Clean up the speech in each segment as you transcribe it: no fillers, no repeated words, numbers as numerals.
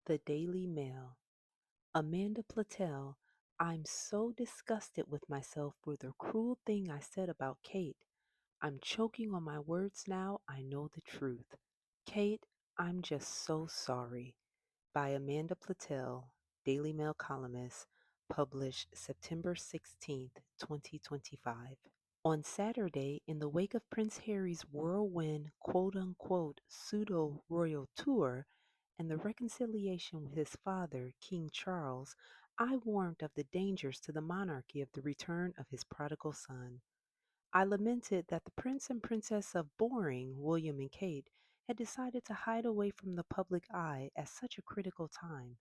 The Daily Mail. Amanda Platel, I'm so disgusted with myself for the cruel thing I said about Kate. I'm choking on my words now. I know the truth. Kate, I'm just so sorry. By Amanda Platel, Daily Mail columnist, published September 16th, 2025. On Saturday, in the wake of Prince Harry's whirlwind quote unquote pseudo royal tour and the reconciliation with his father, King Charles, I warned of the dangers to the monarchy of the return of his prodigal son. I lamented that the Prince and Princess of Boring, William and Kate, had decided to hide away from the public eye at such a critical time,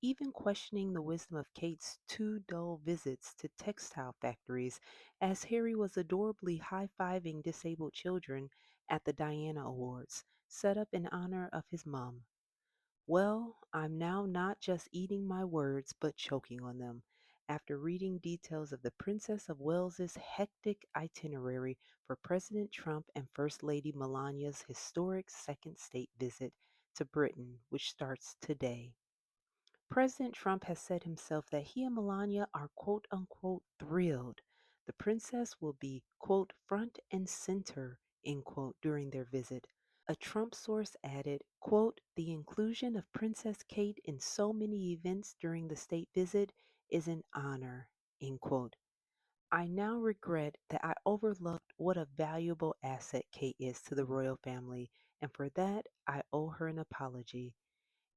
even questioning the wisdom of Kate's two dull visits to textile factories as Harry was adorably high fiving disabled children at the Diana Awards, set up in honor of his mum. Well, I'm now not just eating my words, but choking on them. After reading details of the Princess of Wales's hectic itinerary for President Trump and First Lady Melania's historic second state visit to Britain, which starts today. President Trump has said himself that he and Melania are quote unquote thrilled. The princess will be quote front and center end quote during their visit. A Trump source added, quote, the inclusion of Princess Kate in so many events during the state visit is an honor, end quote. I now regret that I overlooked what a valuable asset Kate is to the royal family, and for that I owe her an apology.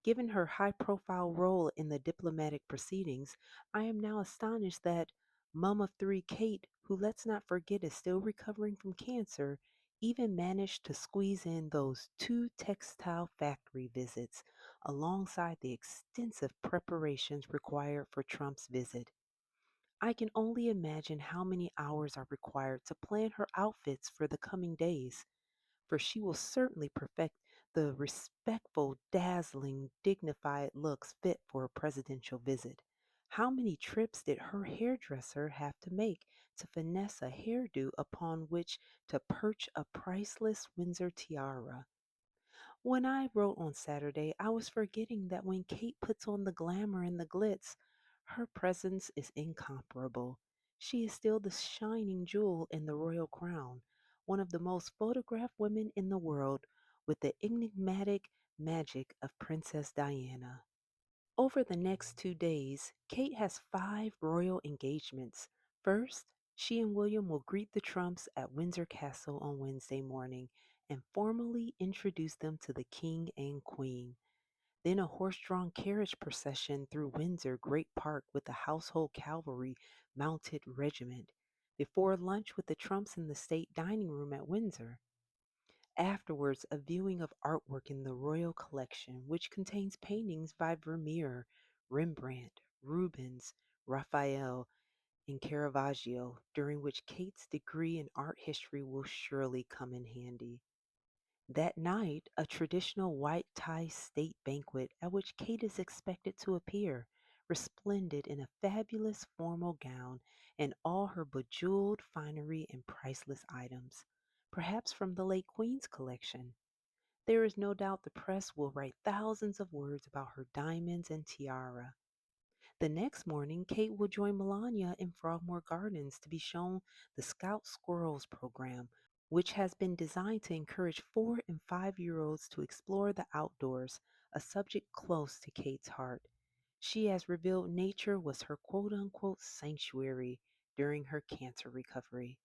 Given her high profile role in the diplomatic proceedings, I am now astonished that Mum of Three Kate, who let's not forget is still recovering from cancer, even managed to squeeze in those two textile factory visits alongside the extensive preparations required for Trump's visit. I can only imagine how many hours are required to plan her outfits for the coming days, for she will certainly perfect the respectful, dazzling, dignified looks fit for a presidential visit. How many trips did her hairdresser have to make to finesse a hairdo upon which to perch a priceless Windsor tiara? When I wrote on Saturday, I was forgetting that when Kate puts on the glamour and the glitz, her presence is incomparable. She is still the shining jewel in the royal crown, one of the most photographed women in the world, with the enigmatic magic of Princess Diana. Over the next 2 days, Kate has five royal engagements. First, she and William will greet the Trumps at Windsor Castle on Wednesday morning and formally introduce them to the King and Queen. Then a horse drawn carriage procession through Windsor Great Park with the Household Cavalry Mounted Regiment. Before lunch with the Trumps in the state dining room at Windsor. Afterwards, a viewing of artwork in the Royal Collection, which contains paintings by Vermeer, Rembrandt, Rubens, Raphael, and Caravaggio, during which Kate's degree in art history will surely come in handy. That night, a traditional white tie state banquet at which Kate is expected to appear, resplendent in a fabulous formal gown and all her bejeweled finery and priceless items, perhaps from the late Queen's collection. There is no doubt the press will write thousands of words about her diamonds and tiara. The next morning, Kate will join Melania in Frogmore Gardens to be shown the Scout Squirrels program, which has been designed to encourage 4 and 5 year olds to explore the outdoors, a subject close to Kate's heart. She has revealed nature was her quote unquote sanctuary during her cancer recovery.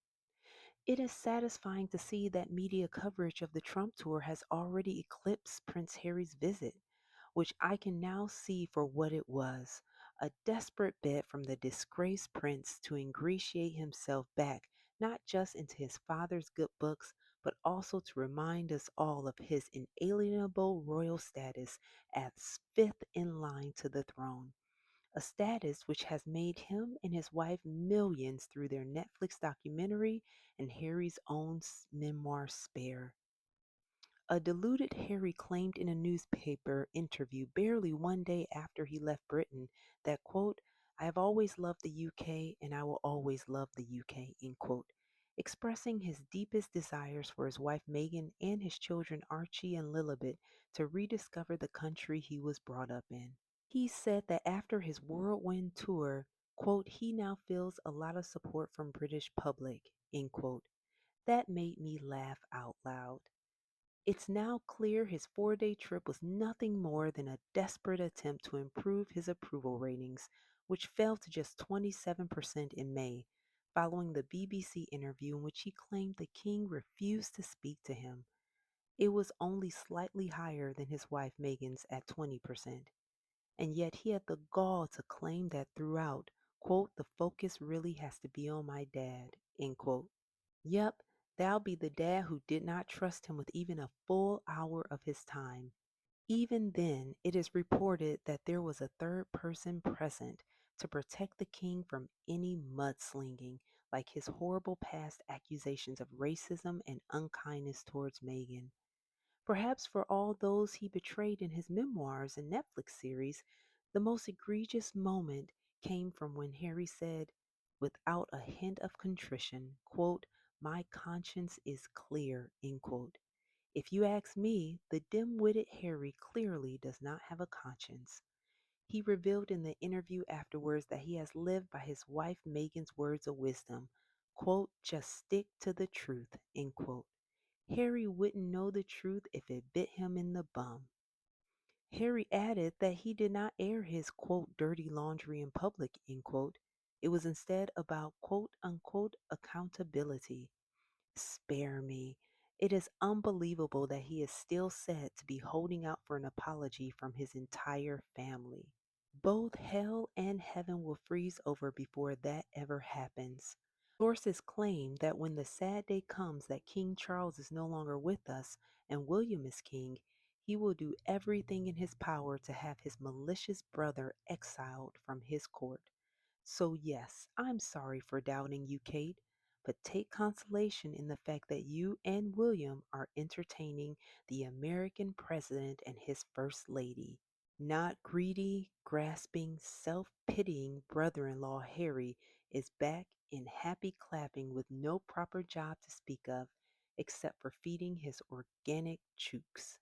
It is satisfying to see that media coverage of the Trump tour has already eclipsed Prince Harry's visit, which I can now see for what it was, a desperate bid from the disgraced prince to ingratiate himself back not just into his father's good books, but also to remind us all of his inalienable royal status as fifth in line to the throne, a status which has made him and his wife millions through their Netflix documentary and Harry's own memoir Spare. A deluded Harry claimed in a newspaper interview barely one day after he left Britain that, quote, I have always loved the UK and I will always love the UK, end quote, expressing his deepest desires for his wife Meghan and his children Archie and Lilibet to rediscover the country he was brought up in. He said that after his whirlwind tour, quote, he now feels a lot of support from British public, end quote. That made me laugh out loud. It's now clear his 4 day trip was nothing more than a desperate attempt to improve his approval ratings, which fell to just 27% in May, following the BBC interview in which he claimed the king refused to speak to him. It was only slightly higher than his wife Meghan's at 20%. And yet he had the gall to claim that throughout, quote, the focus really has to be on my dad, end quote. Yep, that'll be the dad who did not trust him with even a full hour of his time. Even then, it is reported that there was a third person present to protect the king from any mudslinging, like his horrible past accusations of racism and unkindness towards Meghan. Perhaps for all those he betrayed in his memoirs and Netflix series, the most egregious moment came from when Harry said, without a hint of contrition, quote, my conscience is clear, end quote. If you ask me, the dim witted Harry clearly does not have a conscience. He revealed in the interview afterwards that he has lived by his wife Meghan's words of wisdom, quote, just stick to the truth, end quote. Harry wouldn't know the truth if it bit him in the bum. Harry added that he did not air his quote dirty laundry in public, end quote. It was instead about quote unquote accountability. Spare me. It is unbelievable that he is still said to be holding out for an apology from his entire family. Both hell and heaven will freeze over before that ever happens. Sources claim that when the sad day comes that King Charles is no longer with us and William is king, he will do everything in his power to have his malicious brother exiled from his court. So, yes, I'm sorry for doubting you, Kate, but take consolation in the fact that you and William are entertaining the American president and his first lady. Not greedy, grasping, self pitying brother in law Harry is back in happy clapping with no proper job to speak of except for feeding his organic chooks.